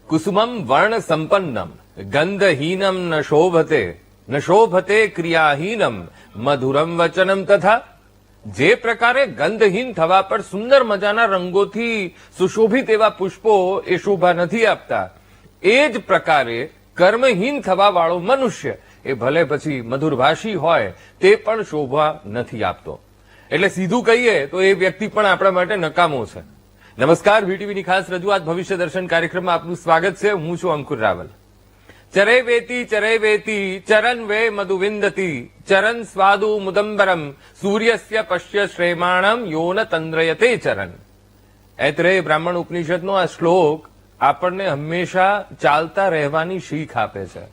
કુસુમમ વર્ણ સંપન્નમ ગંધહીનમ ન શોભતે ક્રિયાહીનમ મધુરમ વચનમ તથા. જે પ્રકારે ગંધહીન થવા પર સુંદર મજાના રંગોથી સુશોભિત એવા પુષ્પો એ શોભા નથી આપતા, એ જ પ્રકારે કર્મહીન થવા વાળો મનુષ્ય એ ભલે પછી મધુરભાષી હોય તે પણ શોભા નથી આપતો. એટલે સીધું કહીએ તો એ વ્યક્તિ પણ આપણા માટે નકામો છે. નમસ્કાર, વીટીવીની ખાસ રજૂઆત ભવિષ્ય દર્શન કાર્યક્રમમાં આપનું સ્વાગત છે. હું છું અંકુર રાવલ. ચરૈવેતી ચરન વે મધુવિંદતી ચરન સ્વાદુ મુદંબરમ સૂર્યસ્ય પશ્ય શ્રેમાણમ યોન તંદ્રયતે ચરન. ऐतरेय બ્રાહ્મણ ઉપનિષદનો આ શ્લોક આપણને હંમેશા ચાલતા રહેવાની શીખ આપે છે.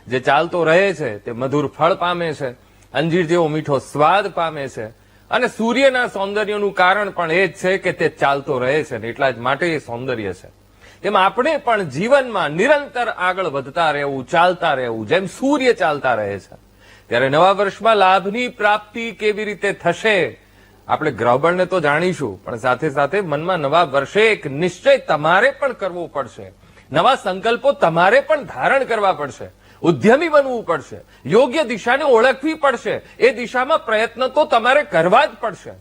જે ચાલતો રહે છે તે મધુર ફળ પામે છે, અંજીર જેવો મીઠો સ્વાદ પામે છે, અને સૂર્યના સૌંદર્યનું કારણ પણ એ જ છે કે તે ચાલતો રહે છે ને એટલા જ માટે એ સૌંદર્ય છે. તેમ આપણે પણ જીવનમાં નિરંતર આગળ વધતા રહેવું, ચાલતા રહેવું, જેમ સૂર્ય ચાલતા રહે છે. ત્યારે નવા વર્ષમાં લાભની પ્રાપ્તિ કેવી રીતે થશે આપણે ગ્રહબળને તો જાણીશું, પણ સાથે સાથે મનમાં નવા વર્ષે એક નિશ્ચય તમારે પણ કરવો પડશે. નવા સંકલ્પો તમારે પણ ધારણ કરવા પડશે, ઉદ્યમી બનવું પડશે, યોગ્ય દિશાને ઓળખવી પડશે, એ દિશામાં પ્રયત્ન તો તમારે કરવા જ પડશે.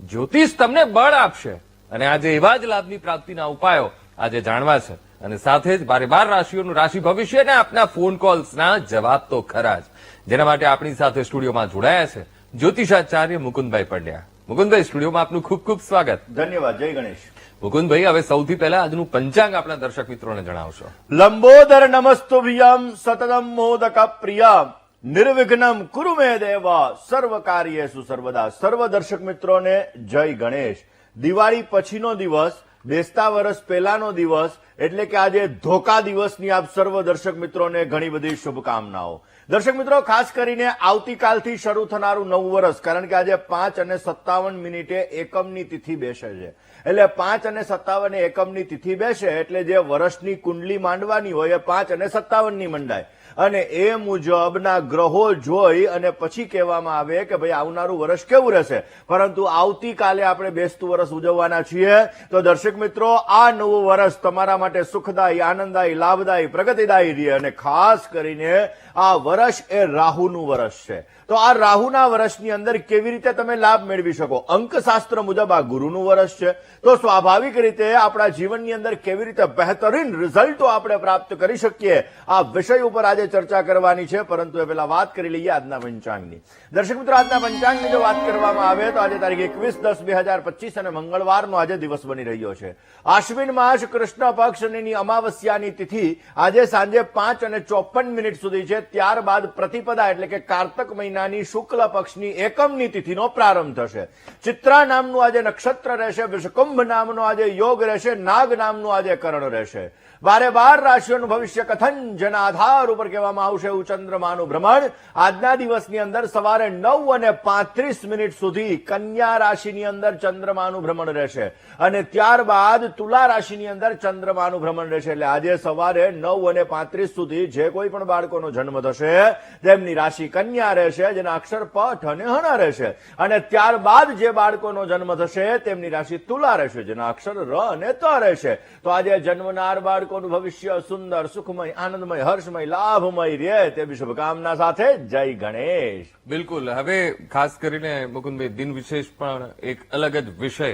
જ્યોતિષ તમને બળ આપશે અને આજે એવા જ લાભની પ્રાપ્તિના ઉપાયો આજે જાણવા છે. અને સાથે જ 12 રાશિઓનું રાશિ ભવિષ્ય અને આપના ફોન કોલ્સના જવાબ તો ખરા જ, જેના માટે આપણી સાથે સ્ટુડિયોમાં જોડાયા છે જ્યોતિષાચાર્ય મુકુંદભાઈ પંડ્યા. મુકુંદભાઈ, સ્ટુડિયોમાં આપનું ખૂબ ખૂબ સ્વાગત. ધન્યવાદ. જય ગણેશ. મુકુંદભાઈ, હવે સૌથી પહેલા આજનું પંચાંગ આપણા દર્શક મિત્રોને જણાવશો. લંબોદર નમસ્તુભ્યમ સતતમ મોદક પ્રિયમ નિર્વિઘ્નમ કુરુ મે દેવા સર્વ કાર્યેષુ સર્વદા. સર્વ દર્શક મિત્રોને જય ગણેશ. દિવાળી પછીનો દિવસ, બેસતા વર્ષ પહેલાનો દિવસ, એટલે કે આજે ધોકા દિવસની આપ સર્વ દર્શક મિત્રોને ઘણી બધી શુભકામનાઓ. દર્શક મિત્રો, ખાસ કરીને આવતીકાલથી શરૂ થનારું નવું વર્ષ, કારણ કે આજે 5:57 એકમની તિથિ બેસે છે. એટલે 5:57 એકમની તિથિ બેસે એટલે જે વર્ષની કુંડલી માંડવાની હોય એ 5:57 મંડાય, અને એ મુજબના ગ્રહો જોઈ અને પછી કહેવામાં આવે કે ભાઈ આવનારું વર્ષ કેવું રહેશે. પરંતુ આવતીકાલે આપણે બેસતું વર્ષ ઉજવવાના છીએ. તો દર્શક મિત્રો, આ નવું વર્ષ તમારા માટે સુખદાયી, આનંદદાયી, લાભદાયી, પ્રગતિદાયી રહે. અને ખાસ કરીને આ વર્ષ એ રાહુનું વર્ષ છે. તો આ રાહુના વર્ષની અંદર કેવી રીતે તમે લાભ મેળવી શકો? અંકશાસ્ત્ર મુજબ આ ગુરુનું વર્ષ છે. તો સ્વાભાવિક રીતે આપણા જીવનની અંદર કેવી રીતે બહેતરીન રિઝલ્ટો આપણે પ્રાપ્ત કરી શકીએ, આ વિષય ઉપર આજે ચર્ચા કરવાની છે. પરંતુ એ પહેલા વાત કરી લઈએ આજના પંચાંગની. દર્શક મિત્રો, આજના પંચાંગની જો વાત કરવામાં આવે તો આજે તારીખ 21/10/2025 અને મંગળવારનો આજે દિવસ બની રહ્યો છે. આશ્વિન માસ કૃષ્ણ પક્ષની અમાવસ્યાની તિથિ આજે સાંજે 5:54 સુધી છે. ત્યારબાદ પ્રતિપદા એટલે કે કારતક મહિનાની શુક્લ પક્ષની એકમની તિથિનો પ્રારંભ થશે. ચિત્રા નામનું આજે નક્ષત્ર રહેશે, વિષકુંભ નામનો આજે યોગ રહેશે, નાગ નામનું આજે કરણ રહેશે. 12 રાશિઓનું ભવિષ્ય કથન જેના આધાર ઉપર કહેવામાં આવશે એવું ચંદ્રમાનું ભ્રમણ. આજના દિવસની અંદર સવારે 9:35 સુધી કન્યા રાશિની અંદર ચંદ્રમાનું ભ્રમણ રહેશે, અને ત્યારબાદ તુલા રાશિની અંદર ચંદ્રમાનું ભ્રમણ રહેશે. એટલે આજે સવારે 9:35 સુધી જે કોઈ પણ બાળકોનો જન્મ થશે તેમની રાશિ કન્યા રહેશે, જેના અક્ષર પઠ અને હણા રહેશે. અને ત્યારબાદ જે બાળકોનો જન્મ થશે તેમની રાશિ તુલા રહેશે, જેના અક્ષર ર અને ત રહેશે. તો આજે જન્મનાર બાળકોનું ભવિષ્ય સુંદર, સુખમય, આનંદમય, હર્ષમય, લાભમય રહે તેવી શુભકામના સાથે જય ગણેશ. બિલકુલ. હવે ખાસ કરીને મુકુંદભાઈ, દિન વિશેષ પણ એક અલગ જ વિષય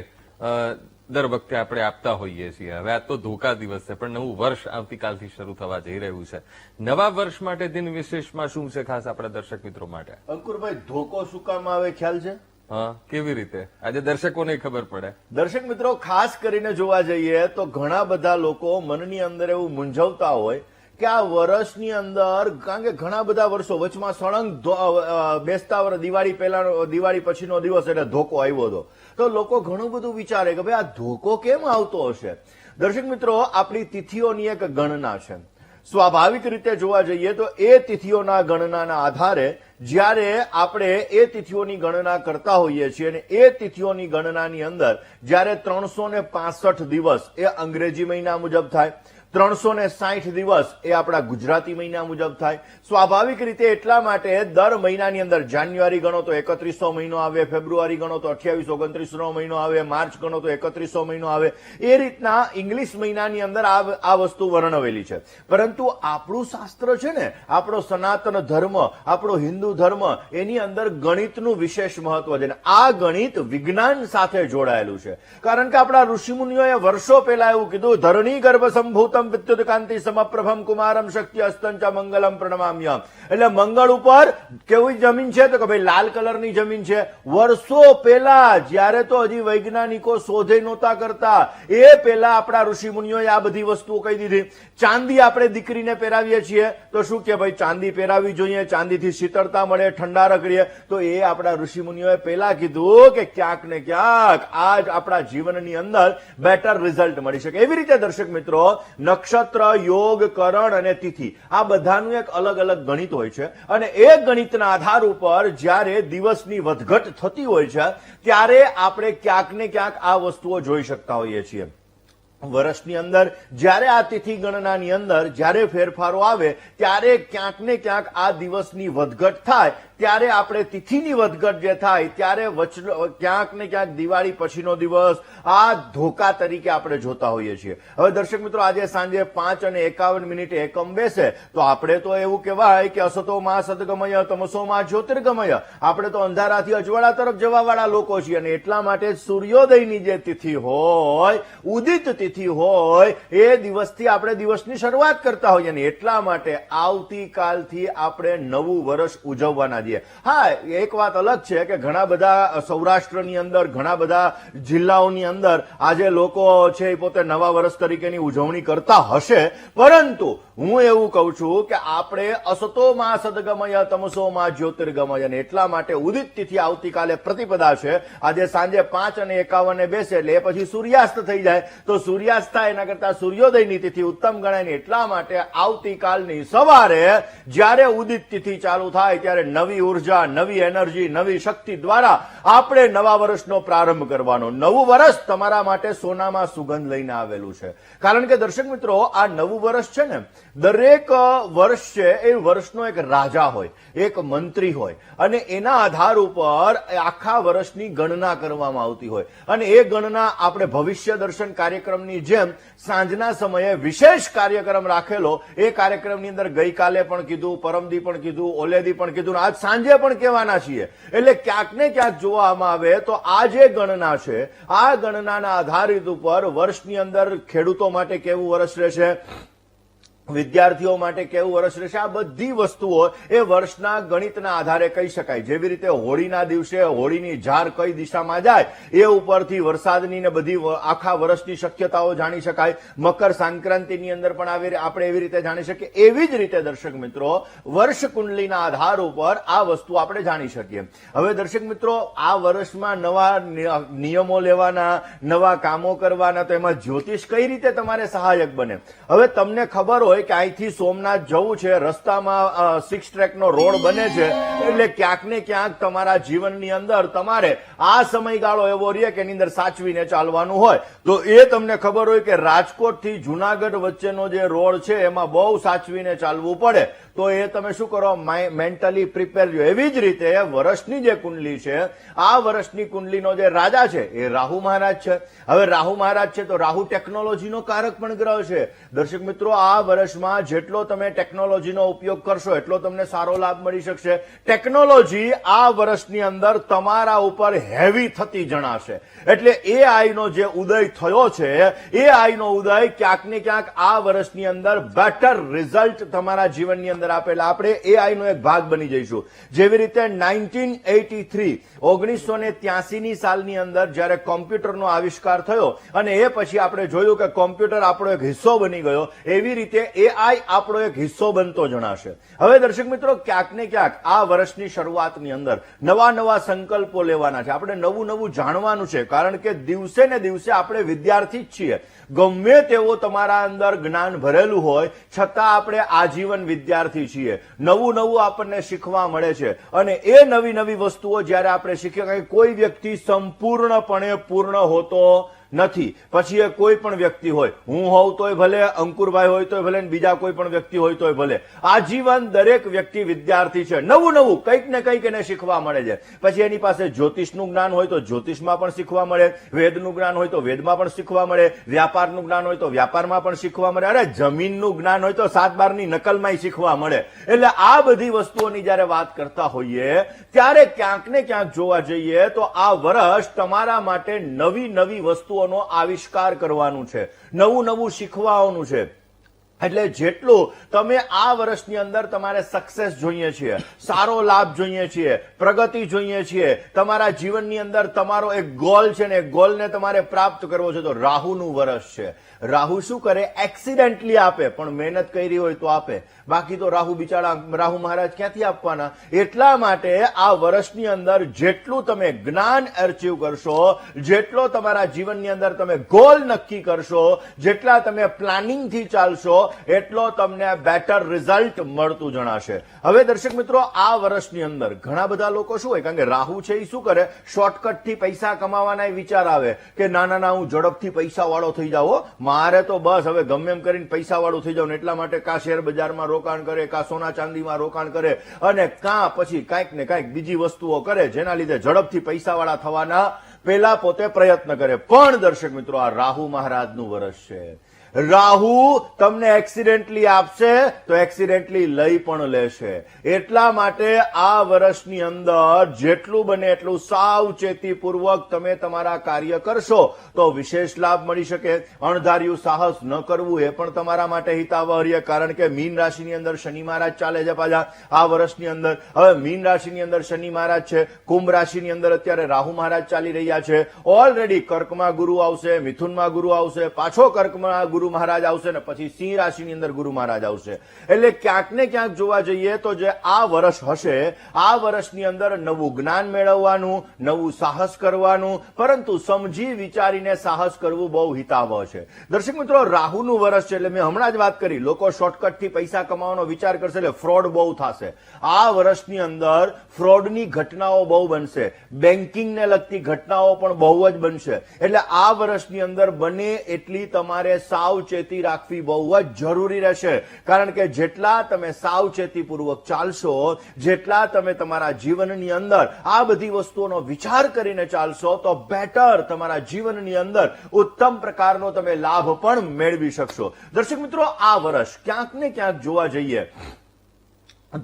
દર વખતે આપણે આપતા હોઈએ છીએ. હવે આ તો ધોકા દિવસ છે, પણ નવું વર્ષ આવતીકાલથી શરૂ થવા જઈ રહ્યું છે. નવા વર્ષ માટે દિન વિશેષમાં શું છે ખાસ આપણા દર્શક મિત્રો માટે? અંકુરભાઈ, ધોકો શું કામ આવે ખ્યાલ છે? હા, કેવી રીતે આજે દર્શકોને ખબર પડે? દર્શક મિત્રો, ખાસ કરીને જોવા જઈએ તો ઘણા બધા લોકો મનની અંદર એવું મૂંઝવતા હોય કે આ વર્ષની અંદર, કારણ કે ઘણા બધા વર્ષો વચમાં સળંગ બેસતા વર્ષ, દિવાળી પછીનો દિવસ એટલે ધોકો આવ્યો હતો. તો લોકો ઘણું બધું વિચારે કે ભાઈ આ ધોકો કેમ આવતો હશે. દર્શક મિત્રો, આપણી તિથિઓની એક ગણના છે. સ્વાભાવિક રીતે જોવા જઈએ તો એ તિથિઓના ગણનાના આધારે જ્યારે આપણે એ તિથિઓની ગણના કરતા હોઈએ છીએ, અને એ તિથિઓની ગણનાની અંદર જ્યારે 365 દિવસ એ અંગ્રેજી મહિના મુજબ થાય, 360 દિવસ એ આપણા ગુજરાતી મહિના મુજબ થાય. સ્વાભાવિક રીતે એટલા માટે દર મહિનાની અંદર જાન્યુઆરી ગણો તો 31સો મહિનો આવે, ફેબ્રુઆરી ગણો તો 28-29નો મહિનો આવે, માર્ચ ગણો તો 31સો મહિનો આવે. એ રીતના ઇંગ્લિશ મહિનાની અંદર આ વસ્તુ વર્ણવેલી છે. પરંતુ આપણું શાસ્ત્ર છે ને, આપણો સનાતન ધર્મ, આપણો હિન્દુ ધર્મ, એની અંદર ગણિતનું વિશેષ મહત્વ છે. આ ગણિત વિજ્ઞાન સાથે જોડાયેલું છે. કારણ કે આપણા ઋષિમુનિઓએ વર્ષો પહેલા એવું કીધું, ધરણી ગર્ભ સંભૂતમ વિદ્યુત કાંતિ સમપ્રભમ કુમારમ શક્તિ અસ્તંચ મંગલમ પ્રણમામ્યમ. એટલે મંગળ ઉપર કેવી જમીન છે? તો કે ભાઈ લાલ કલરની જમીન છે. વર્ષો પહેલા, જ્યારે તો હજી વૈજ્ઞાનિકો શોધે નહોતા કરતા, એ પહેલા આપણા ઋષિમુનિઓએ આ બધી વસ્તુઓ કહી દીધી. ચાંદી આપણે દીકરીને પહેરાવીએ છીએ તો શું કે ભાઈ ચાંદી પહેરાવી જોઈએ, ચાંદીથી શીતળતા મળે, ઠંડારક રહે. તો એ આપણા ઋષિમુનિઓએ પહેલા કીધું કે ક્યાંક ને ક્યાંક આજ આપણા જીવનની અંદર બેટર રિઝલ્ટ મળી શકે. એવી રીતે દર્શક મિત્રો, નક્ષત્ર, યોગ, કરણ અને તિથિ, આ બધાનું એક અલગ અલગ ગણિત હોય છે. અને એ ગણિતના આધાર ઉપર જ્યારે દિવસની વધઘટ થતી હોય છે ત્યારે આપણે ક્યાંક ને ક્યાંક આ વસ્તુઓ જોઈ શકતા હોઈએ છીએ. વર્ષની અંદર જ્યારે આ તિથિ ગણનાની અંદર જ્યારે ફેરફારો આવે ત્યારે ક્યાંક ને ક્યાંક આ દિવસની વધઘટ થાય, ત્યારે આપણે તિથિની વધઘટ જે થાય ત્યારે ક્યાંક ને ક્યાંક દિવાળી પછીનો દિવસ આ ધોકા તરીકે આપણે જોતા હોઈએ છીએ. હવે દર્શક મિત્રો, આજે સાંજે 5:51 એકમ બેસે તો આપણે તો એવું કહેવાય કે અસતો માં સદગમય તમસો માં જ્યોતિર્ગમય. આપણે તો અંધારાથી અજવાળા તરફ જવા વાળા લોકો છીએ. અને એટલા માટે સૂર્યોદયની જે તિથિ હોય, ઉદિત તિથિ હોય, એ દિવસથી આપણે દિવસની શરૂઆત કરતા હોઈએ. અને એટલા માટે આવતીકાલથી આપણે નવું વર્ષ ઉજવવાના. હા, એક વાત અલગ છે કે ઘણા બધા સૌરાષ્ટ્રની અંદર, ઘણા બધા જિલ્લાઓની અંદર આજે લોકો છે એ પોતે નવા વર્ષ તરીકેની ઉજવણી કરતા હશે. પરંતુ હું એવું કહું છું કે આપણે અસતોમાં સદગમય તમસોમાં જ્યોતિર્ગમય. અને એટલા માટે ઉદિત તિથિ આવતીકાલે પ્રતિપદા છે. આજે સાંજે 5:51 બેસે એટલે એ પછી સૂર્યાસ્ત થઈ જાય. તો સૂર્યાસ્ત થાય એના કરતા સૂર્યોદયની તિથિ ઉત્તમ ગણાય. એટલા માટે આવતીકાલની સવારે જ્યારે ઉદિત તિથિ ચાલુ થાય ત્યારે નવી ઉર્જા, નવી એનર્જી, નવી શક્તિ દ્વારા આપણે નવા વર્ષનો પ્રારંભ કરવાનો. નવું વર્ષ તમારા માટે સોનામાં સુગંધ લઈને આવેલું છે. કારણ કે દર્શક મિત્રો, આ નવું વર્ષ છે ને, દરેક વર્ષ છે એ વર્ષનો એક રાજા હોય, એક મંત્રી હોય, અને એના આધાર ઉપર આખા વર્ષની ગણના કરવામાં આવતી હોય. અને એ ગણના આપણે ભવિષ્ય દર્શન કાર્યક્રમની જેમ સાંજના સમયે વિશેષ કાર્યક્રમ રાખેલો. એ કાર્યક્રમની અંદર ગઈકાલે પણ કીધું, પરમદી પણ કીધું, ઓલેદી પણ કીધું, આજ સાંજે પણ કહેવાના છીએ. એટલે ક્યાંક ને ક્યાંક જોવામાં આવે તો આ જે ગણના છે, આ ગણનાના આધારિત ઉપર વર્ષની અંદર ખેડૂતો માટે કેવું વર્ષ રહેશે, વિદ્યાર્થીઓ માટે કેવું વર્ષ રહેશે, આ બધી વસ્તુઓ એ વર્ષના ગણિતના આધારે કહી શકાય. જેવી રીતે હોળીના દિવસે હોળીની ઝાર કઈ દિશામાં જાય એ ઉપરથી વરસાદની ને બધી આખા વર્ષની શક્યતાઓ જાણી શકાય. મકર સંક્રાંતિની અંદર પણ આપણે એવી રીતે જાણી શકીએ. એવી જ રીતે દર્શક મિત્રો, વર્ષ કુંડલીના આધાર ઉપર આ વસ્તુ આપણે જાણી શકીએ. હવે દર્શક મિત્રો, આ વર્ષમાં નવા નિયમો લેવાના, નવા કામો કરવાના, તો એમાં જ્યોતિષ કઈ રીતે તમારે સહાયક બને. હવે તમને ખબર હોય કે અહીંથી સોમનાથ જવું છે, રસ્તામાં 6 ટ્રેકનો રોડ બને છે, એટલે ક્યાંક ને ક્યાંક તમારા જીવનની અંદર તમારે આ સમયગાળો એવો રહે કે એની અંદર સાચવીને ચાલવાનું હોય. તો એ તમને ખબર હોય કે રાજકોટ થી જુનાગઢ વચ્ચેનો જે રોડ છે એમાં બહુ સાચવીને ચાલવું પડે. તો એ તમે શું કરો, મેન્ટલી પ્રિપેર જો. એવી જ રીતે વર્ષની જે કુંડલી છે, આ વર્ષની કુંડલીનો જે રાજા છે એ રાહુ મહારાજ છે. હવે રાહુ મહારાજ છે તો રાહુ ટેકનોલોજીનો કારક પણ ગ્રહ છે. દર્શક મિત્રો, આ વર્ષમાં જેટલો તમે ટેકનોલોજીનો ઉપયોગ કરશો એટલો તમને સારો લાભ મળી શકશે. ટેકનોલોજી આ વર્ષની અંદર તમારા ઉપર હેવી થતી જણાશે. એટલે એ આઈનો જે ઉદય થયો છે, એ આઈનો ઉદય ક્યાંક ને ક્યાંક આ વર્ષની અંદર બેટર રિઝલ્ટ તમારા જીવનની અંદર આપેલા. આપણે એ આઈનો એક ભાગ બની જઈશું. જેવી રીતે 1983 સાલની અંદર જયારે કોમ્પ્યુટરનો આવિષ્કાર થયો અને એ પછી આપણે જોયું કે કોમ્પ્યુટર આપણો એક હિસ્સો બની ગયો, એવી રીતે એઆઈ આપણો એક હિસ્સો બનતો જણાશે. હવે દર્શક મિત્રો, ક્યાંક ને ક્યાંક આ વર્ષની શરૂઆતની અંદર નવા નવા સંકલ્પો લેવાના છે. આપણે નવું નવું જાણવાનું છે. કારણ કે દિવસે ને દિવસે આપણે વિદ્યાર્થી જ છીએ. ગમે તેવો તમારા અંદર જ્ઞાન ભરેલું હોય છતાં આપણે આજીવન વિદ્યાર્થી છીએ. નવું નવું આપણને શીખવા મળે છે. અને એ નવી નવી વસ્તુઓ જયારે આપણે શીખીએ, કોઈ વ્યક્તિ સંપૂર્ણપણે પૂર્ણ હોતો નથી. પછી એ કોઈ પણ વ્યક્તિ હોય, હું હોઉં તોય ભલે, અંકુરભાઈ હોય તોય ભલે, બીજા કોઈ પણ વ્યક્તિ હોય તોય ભલે, આજીવન દરેક વ્યક્તિ વિદ્યાર્થી છે. નવું નવું કંઈક ને કંઈક એને શીખવા મળે છે. પછી એની પાસે જ્યોતિષનું જ્ઞાન હોય તો જ્યોતિષમાં પણ શીખવા મળે, વેદનું જ્ઞાન હોય તો વેદમાં પણ શીખવા મળે, વ્યાપારનું જ્ઞાન હોય તો વ્યાપારમાં પણ શીખવા મળે, અરે જમીનનું જ્ઞાન હોય તો 7/12ની નકલમાં શીખવા મળે. એટલે આ બધી વસ્તુઓની જયારે વાત કરતા હોઈએ ત્યારે ક્યાંક ને ક્યાંક જોવા જઈએ તો આ વર્ષ તમારા માટે નવી નવી વસ્તુઓનો આવિષ્કાર કરવાનું છે, નવું નવું શીખવાનું છે. એટલે જેટલું તમે આ વર્ષની અંદર તમારે સક્સેસ જોઈએ છીએ, સારો લાભ જોઈએ છીએ, પ્રગતિ જોઈએ છીએ, તમારા જીવનની અંદર તમારો એક ગોલ છે ને એ ગોલને તમારે પ્રાપ્ત કરવો છે, તો રાહુનું વર્ષ છે. રાહુ શું કરે? એક્સિડેન્ટલી આપે, પણ મહેનત કરી હોય તો આપે. બાકી તો રાહુ બિચારા રાહુ મહારાજ ક્યાંથી આપવાના? એટલા માટે આ વર્ષની અંદર જેટલું તમે જ્ઞાન અર્ચીવ કરશો, જેટલો તમારા જીવનની અંદર તમે ગોલ નક્કી કરશો, જેટલા તમે પ્લાનિંગથી ચાલશો, એટલો તમને બેટર રિઝલ્ટ મળતું જણાશે. હવે દર્શક મિત્રો, આ વર્ષની અંદર ઘણા બધા લોકો શું હોય, કારણ કે રાહુ છે એ શું કરે? શોર્ટકટથી પૈસા કમાવાના વિચાર આવે કે ના ના ના, હું ઝડપથી પૈસા વાળો થઈ જાઉં, મારે તો બસ હવે ગમે એમ કરીને પૈસા વાળું થઈ જાઉં. એટલા માટે કા શેર બજારમાં રોકાણ કરે, કા સોના ચાંદીમાં રોકાણ કરે, અને કા પછી કાંઈક ને કાંઈક બીજી વસ્તુઓ કરે, જેના લીધે ઝડપથી પૈસા વાળા થવાના પેલા પોતે પ્રયત્ન કરે. પણ દર્શક મિત્રો, આ રાહુ મહારાજનું વર્ષ છે. રાહુ તમને એક્સિડેન્ટલી આપશે તો એક્સિડેન્ટલી લઈ પણ લેશે. એટલા માટે આ વર્ષની અંદર જેટલું બને એટલું સાવચેતીપૂર્વક તમે તમારા કાર્ય કરશો તો વિશેષ લાભ મળી શકે. અણધાર્યું સાહસ ન કરવું એ પણ તમારા માટે હિતાવહ, કારણ કે મીન રાશિની અંદર શનિ મહારાજ ચાલે છે પાછા આ વર્ષની અંદર. હવે મીન રાશિની અંદર શનિ મહારાજ છે, કુંભ રાશિની અંદર અત્યારે રાહુ મહારાજ ચાલી રહ્યા છે. ઓલરેડી કર્કમાં ગુરુ આવશે, મિથુનમાં ગુરુ આવશે, પાછો કર્કમાં ગુરુ મહારાજ આવશે ને પછી સિંહ રાશિની અંદર ગુરુ મહારાજ આવશે. એટલે ક્યાંક ને ક્યાંક જોવા જઈએ તો જે આ વર્ષ હશે, આ વર્ષની અંદર નવું જ્ઞાન મેળવવાનું, નવું સાહસ કરવાનું, પરંતુ સમજી વિચારીને સાહસ કરવું બહુ હિતાવહ છે. દર્શક મિત્રો, રાહુનું વર્ષ છે એટલે મેં હમણાં જ વાત કરી, લોકો શોર્ટકટથી પૈસા કમાવાનો વિચાર કરશે એટલે ફ્રોડ બહુ થશે. આ વર્ષની અંદર ફ્રોડની ઘટનાઓ બહુ બનશે, બેન્કિંગને લગતી ઘટનાઓ પણ બહુ જ બનશે. એટલે આ વર્ષની અંદર બને એટલી તમારે સાવચેતી રાખવી બહુ જ જરૂરી રહેશે. કારણ કે જેટલા તમે સાવચેતીપૂર્વક ચાલશો, જેટલા તમે તમારા જીવનની અંદર આ બધી વસ્તુઓનો વિચાર કરીને ચાલશો, તો બેટર તમારા જીવનની અંદર ઉત્તમ પ્રકારનો તમે લાભ પણ મેળવી શકશો. દર્શક મિત્રો, આ વર્ષ ક્યાંક ને ક્યાંક જોવા જઈએ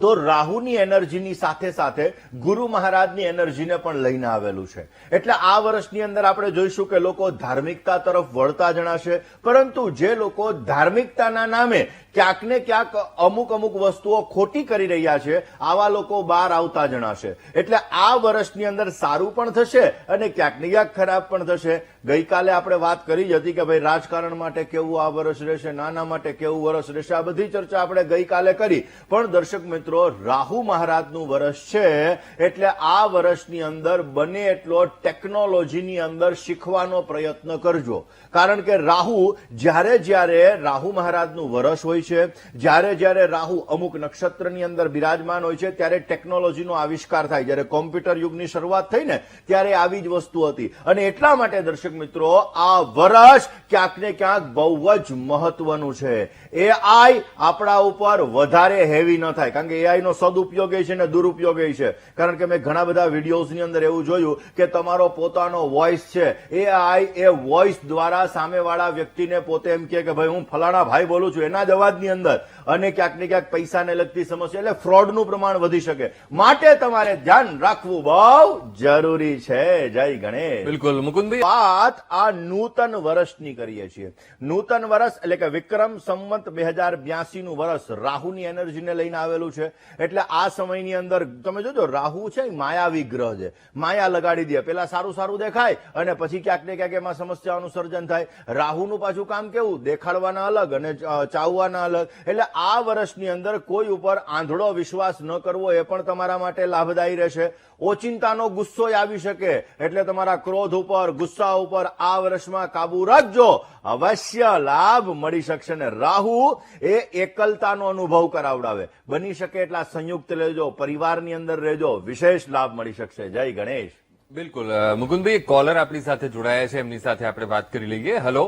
તો રાહુની એનર્જીની સાથે સાથે ગુરુ મહારાજની એનર્જીને પણ લઈને આવેલું છે. એટલે આ વર્ષની અંદર આપણે જોઈશું કે લોકો ધાર્મિકતા તરફ વળતા જણાશે, પરંતુ જે લોકો ધાર્મિકતાના નામે ક્યાંક ને ક્યાંક અમુક વસ્તુઓ ખોટી કરી રહ્યા છે, આવા લોકો બહાર આવતા જણાશે. એટલે આ વર્ષની અંદર સારું પણ થશે અને ક્યાંક ને ક્યાંક ખરાબ પણ થશે. ગઈકાલે આપણે વાત કરી જ હતી કે ભાઈ રાજકારણ માટે કેવું આ વર્ષ રહેશે, નાના માટે કેવું વર્ષ રહેશે, આ બધી ચર્ચા આપણે ગઈકાલે કરી. પણ દર્શક મિત્રો, રાહુ મહારાજનું વર્ષ છે એટલે આ વર્ષની અંદર બને એટલો ટેકનોલોજીની અંદર શીખવાનો પ્રયત્ન કરજો. કારણ કે રાહુ જ્યારે રાહુ મહારાજનું વર્ષ હોય છે, જ્યારે રાહુ અમુક નક્ષત્રની અંદર બિરાજમાન હોય છે, ત્યારે ટેકનોલોજીનો આવિષ્કાર થાય. જ્યારે કોમ્પ્યુટર યુગની શરૂઆત થઈ ને ત્યારે આવી જ વસ્તુ હતી. અને એટલા માટે દર્શક મિત્રો, આ વર્ષ ક્યાંક ને ક્યાંક બહુ જ મહત્વનું છે. એઆઈ આપણા ઉપર વધારે હેવી ન થાય, કારણ કે એઆઈ નો સદુપયોગ છે ને દુરુપયોગ છે. કારણ કે મેં ઘણા બધા વિડીયોઝની અંદર એવું જોયું કે તમારો પોતાનો વોઇસ છે, એઆઈ એ વોઇસ દ્વારા સામેવાળા વ્યક્તિને પોતે એમ કે ભાઈ હું ફલાણા ભાઈ બોલું છું એના જ અવાજની અંદર, અને ક્યાંક ને ક્યાંક પૈસાને લગતી સમસ્યા, એટલે ફ્રોડનું પ્રમાણ વધી શકે. માટે તમારે ધ્યાન રાખવું બહુ જરૂરી છે. જય ગણેશ. બિલકુલ મુકુંદભાઈ, વાત આ નૂતન વર્ષની કરીએ છીએ. નૂતન વર્ષ એટલે કે વિક્રમ સંવત 2082 નું વર્ષ રાહુની એનર્જીને લઈને આવેલું છે. એટલે આ સમયની અંદર તમે જોજો, રાહુ છે માયાવી ગ્રહ છે, માયા લગાડી દે. પેલા સારું દેખાય અને પછી ક્યાંક ને ક્યાંક એમાં સમસ્યાઓનું સર્જન થાય. રાહુનું પાછું કામ કેવું? દેખાડવાના અલગ અને ચાવવાના અલગ. એટલે આ વર્ષની અંદર કોઈ ઉપર આંધળો વિશ્વાસ ન કરવો એ પણ તમારા માટે લાભદાયી રહેશે. ઓચિંતાનો ગુસ્સો આવી શકે એટલે તમારા ક્રોધ ઉપર, ગુસ્સા ઉપર આ વર્ષમાં કાબુ રાખજો, અવશ્ય લાભ મળી શકશે. ને રાહુ એ એકલતાનો અનુભવ કરાવડાવે. બની શકે એટલા સંયુક્ત રહેજો, પરિવારની અંદર રહેજો, વિશેષ લાભ મળી શકશે. જય ગણેશ. બિલકુલ મુકુંદભાઈ, એક કોલર આપણી સાથે જોડાયા છે, એમની સાથે આપણે વાત કરી લઈએ. હેલો.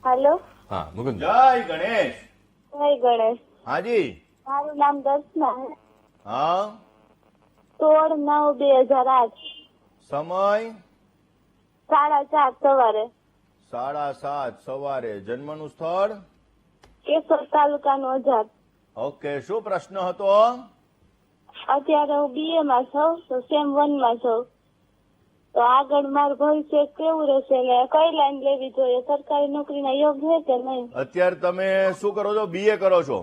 હેલો. હા મુકુંદ. જય ગણેશ. જય ગણેશ. હાજી. મારું નામ દર્શના. હા. 16/9/2008. સમય 7:30 સવારે. 7:30 સવારે. જન્મનું સ્થળ? કેશોદ તાલુકાનું અજાદ. ઓકે, શું પ્રશ્ન હતો? અત્યારે હું BA માં છું, તો સેમ 1 માં છું. તો આગળ મારું ભવિષ્ય કેવું રહેશે ને કઈ લાઈન લેવી જોઈએ? સરકારી નોકરીના યોગ છે કે નહીં? અત્યારે તમે શું કરો છો? BA કરો છો?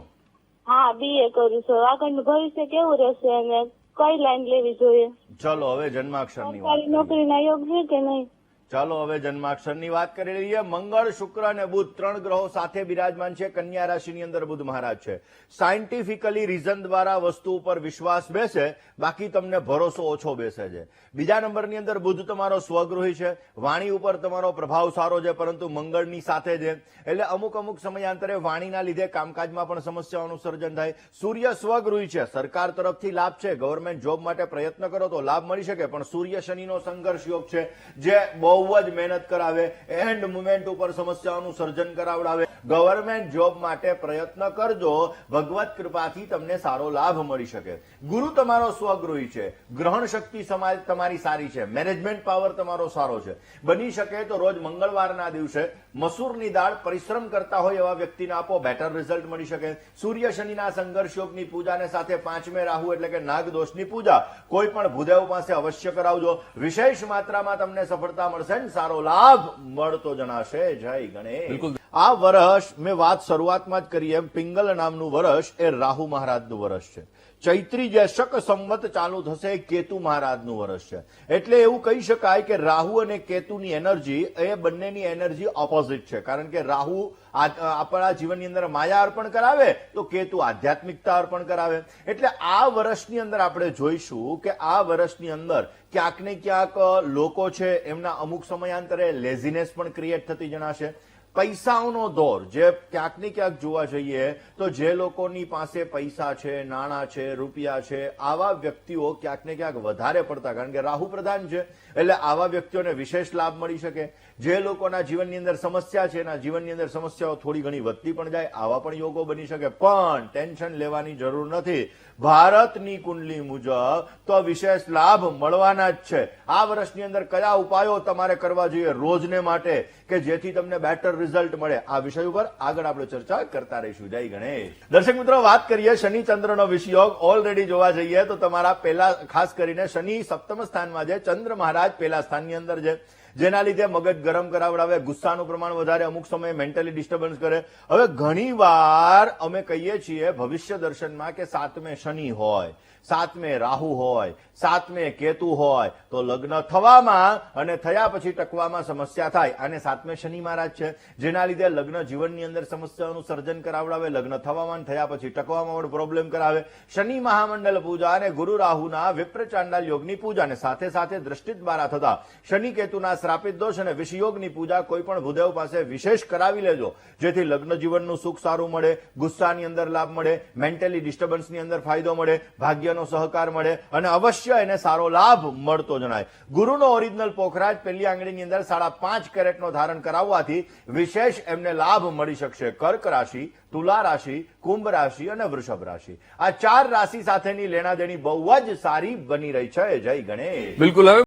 હા, BA કરું છું. આગળનું ભવિષ્ય કેવું રહેશે અને કઈ લાઈન લેવી જોઈએ? ચલો હવે જન્માક્ષરની વાત સરકારી કરીએ. નોકરીના યોગ છે કે નહીં? ચાલો હવે જન્માક્ષરની વાત કરી લઈએ. મંગળ, શુક્ર અને બુધ 3 ગ્રહો સાથે બિરાજમાન છે. કન્યા રાશિની અંદર બુધ મહારાજ છે. સાયન્ટિફિકલી રીઝન દ્વારા વસ્તુ ઉપર વિશ્વાસ બેસે, બાકી તમને ભરોસો ઓછો બેસે છે. બીજા નંબરની અંદર બુધ તમારો સ્વગૃહી છે. વાણી ઉપર તમારો પ્રભાવ સારો છે, પરંતુ મંગળની સાથે છે, એટલે અમુક સમયાંતરે વાણીના લીધે કામકાજમાં પણ સમસ્યાઓનું સર્જન થાય. સૂર્ય સ્વગૃહી છે. સરકાર તરફથી લાભ છે. ગવર્મેન્ટ જોબ માટે પ્રયત્ન કરો તો લાભ મળી શકે, પણ સૂર્ય શનિનો સંઘર્ષ યોગ છે, જે બહુ જ મહેનત કરાવે, એન્ડ મુમેન્ટ ઉપર સમસ્યાઓનું સર્જન કરાવડાવે. ગવર્મેન્ટ જોબ માટે પ્રયત્ન કરજો, ભગવત કૃપાથી તમને સારો લાભ મળી શકે. ગુરુ તમારો સ્વગૃહી છે. ગ્રહણ શક્તિ તમારી સારી છે. મેનેજમેન્ટ પાવર તમારો સારો છે. બની શકે તો રોજ મંગળવારના દિવસે મસૂરની દાળ પરિશ્રમ કરતા હોય એવા વ્યક્તિને આપો, બેટર રિઝલ્ટ મળી શકે. સૂર્ય શનિના સંઘર્ષ યોગની પૂજાને સાથે 5મે રાહુ એટલે કે નાગદોષની પૂજા કોઈ પણ ભૂદેવ પાસે અવશ્ય કરાવજો. વિશેષ માત્રામાં તમને સફળતા મળશે, સારો લાભ મળતો જણાશે. જય ગણેશ. બિલકુલ. આ વર્ષ મેં વાત શરૂઆતમાં જ કરી એમ પિંગલ નામનું વર્ષ એ રાહુ મહારાજનું વર્ષ છે. ચૈત્રી જે શક સંવત ચાલુ થશે એ કેતુ મહારાજનું વર્ષ છે. એટલે એવું કહી શકાય કે રાહુ અને કેતુની એનર્જી એ બંનેની એનર્જી ઓપોઝિટ છે. કારણ કે રાહુ આપણા જીવનની અંદર માયા અર્પણ કરાવે તો કેતુ આધ્યાત્મિકતા અર્પણ કરાવે. એટલે આ વર્ષની અંદર આપણે જોઈશું કે આ વર્ષની અંદર ક્યાંક ને ક્યાંક લોકો છે એમના અમુક સમયાંતરે લેઝીનેસ પણ ક્રિએટ થતી જણાશે. પૈસાઓનો દોર જે ક્યાંક ને ક્યાંક જોવા જઈએ તો જે લોકોની પાસે પૈસા છે, નાણાં છે, રૂપિયા છે, આવા વ્યક્તિઓ ક્યાંક ને ક્યાંક વધારે પડતા, કારણ કે રાહુ પ્રધાન છે, એટલે આવા વ્યક્તિઓને વિશેષ લાભ મળી શકે. જે લોકોના જીવનની અંદર સમસ્યા છે એના જીવનની અંદર સમસ્યાઓ થોડી ઘણી વધતી પણ જાય, આવા પણ યોગો બની શકે. પણ ટેન્શન લેવાની જરૂર નથી. ભારતની કુંડલી મુજબ તો વિશેષ લાભ મળવાના જ છે. આ વર્ષની અંદર કયા ઉપાયો તમારે કરવા જોઈએ રોજને માટે કે જેથી તમને બેટર રિઝલ્ટ મળે, આ વિષય ઉપર આગળ આપણે ચર્ચા કરતા રહીશું. જય ગણેશ. દર્શક મિત્રો, વાત કરીએ શનિ ચંદ્રનો વિષયોગ. ઓલરેડી જોવા જઈએ તો તમારા પહેલા ખાસ કરીને શનિ સપ્તમ સ્થાનમાં છે, ચંદ્ર મહારાજ પહેલા સ્થાનની અંદર છે, જેના લીધે મગજ ગરમ કરાવડાવે, ગુસ્સાનું પ્રમાણ વધારે, અમુક સમયે મેન્ટલી ડિસ્ટર્બન્સ કરે. હવે ઘણી વાર અમે કહીએ છીએ ભવિષ્ય દર્શનમાં કે 7મે શનિ હોય, 7મે રાહુ હોય, 7મે કેતુ હોય તો લગ્ન થવામાં અને થયા પછી ટકવામાં સમસ્યા થાય. અને 7મે શનિ મહારાજ છે, જેના લીધે લગ્ન જીવનની અંદર સમસ્યાઓનું સર્જન કરાવડાવે, લગ્ન થવામાં થયા પછી ટકવામાં પણ પ્રોબ્લેમ કરાવે. શનિ મહામંડળ પૂજા અને ગુરુ રાહુના વિપ્ર ચાંડાલ યોગની પૂજા અને સાથે સાથે દ્રષ્ટિ દ્વારા થતા શનિ કેતુના શ્રાપિત દોષ અને વિષયોગની પૂજા કોઈ પણ ભૂદેવ પાસે વિશેષ કરાવી લેજો, જેથી લગ્ન જીવનનું સુખ સારું મળે, ગુસ્સાની અંદર લાભ મળે, મેન્ટલી ડિસ્ટર્બન્સની અંદર ફાયદો મળે, ભાગ્યનો સહકાર મળે અને અવશ્ય એને સારો લાભ મળતો જણાય. ગુરુનો ઓરિજિનલ પોખરાજ પહેલી આંગળીની અંદર 5.5 કેરેટનો ધારણ કરાવવાથી વિશેષ એમને લાભ મળી શકશે. કર્ક રાશિ, તુલા રાશિ, કુંભ રાશિ અને વૃષભ રાશિ, આ 4 રાશિ સાથેની લેણાદેણી બહુ જ સારી બની રહી છે. જય ગણેશ. બિલકુલ. હવે